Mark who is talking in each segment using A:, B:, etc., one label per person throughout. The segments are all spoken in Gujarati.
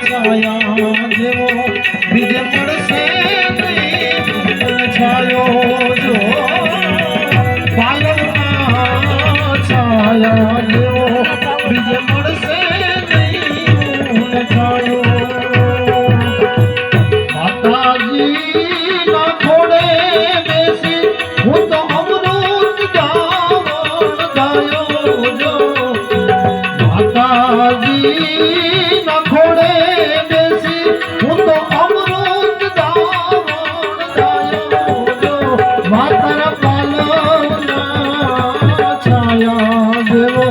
A: છાયા જેવો બીજે મળશે નહીં છાયો જો પાલવના છાયા જેવો બીજે મળશે નહીં છાયો માતાજી ના ખોડે બેસી હું તો અમૃત ગાવણ ગાયો જો માતાજી ના ખોડે બેસી હું તો અમૃત ગાવણ ગાયો જો માતાના પાલવના છાયા જેવો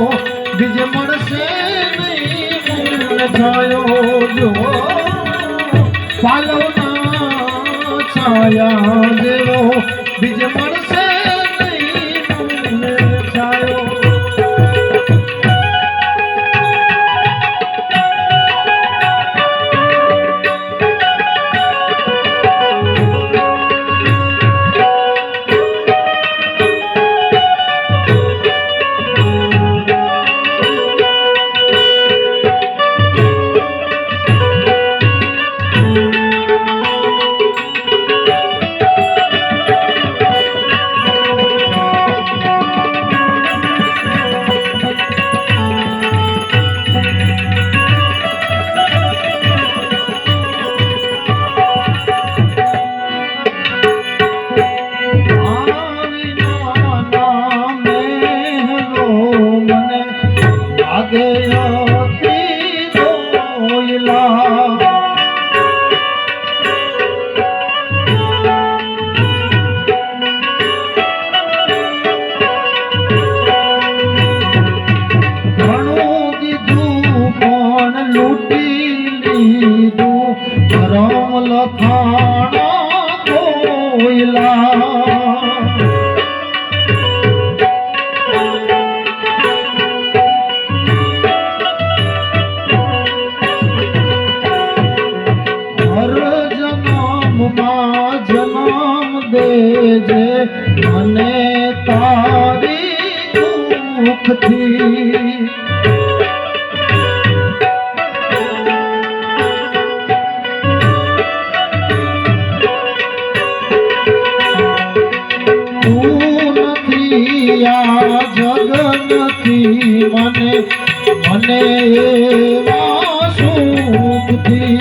A: બીજે મળશે નહીં છાયો જો પાલવના છાયા જેવો બીજે મળશે નહીં છાયો લખાણા કોયલા હર જન્મમાં જન્મ દેજે મને તારી દુઃખથી જગનથી મને મને એવા સુખથી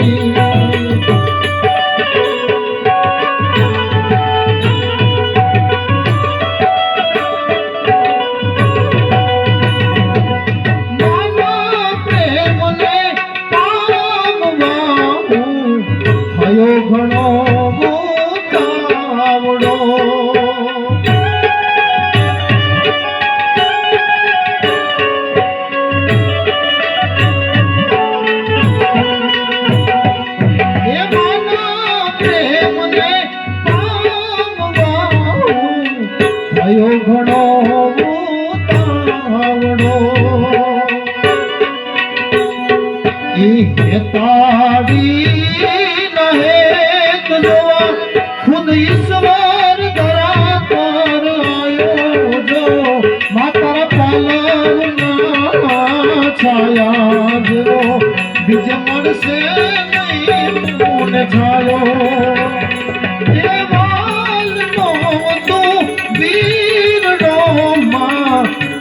A: મારા પ્રેમને પામવા હું થયો ઘણો ઉતાવળો ઘણો ઉતાવળો તારી નહે જોવા ખુદ ઈશ્વર ધરા પર આયો જો માતા પાલવના છાયા જેવો બીજે મળશે નહીં મને છાયો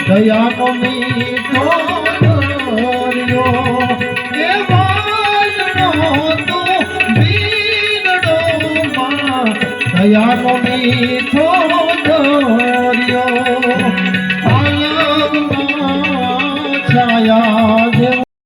A: દયાનો મીઠો દરિયો એ વાલનો તું વીરડો માં દયાનો મીઠો દરિયો પાલવના છાયા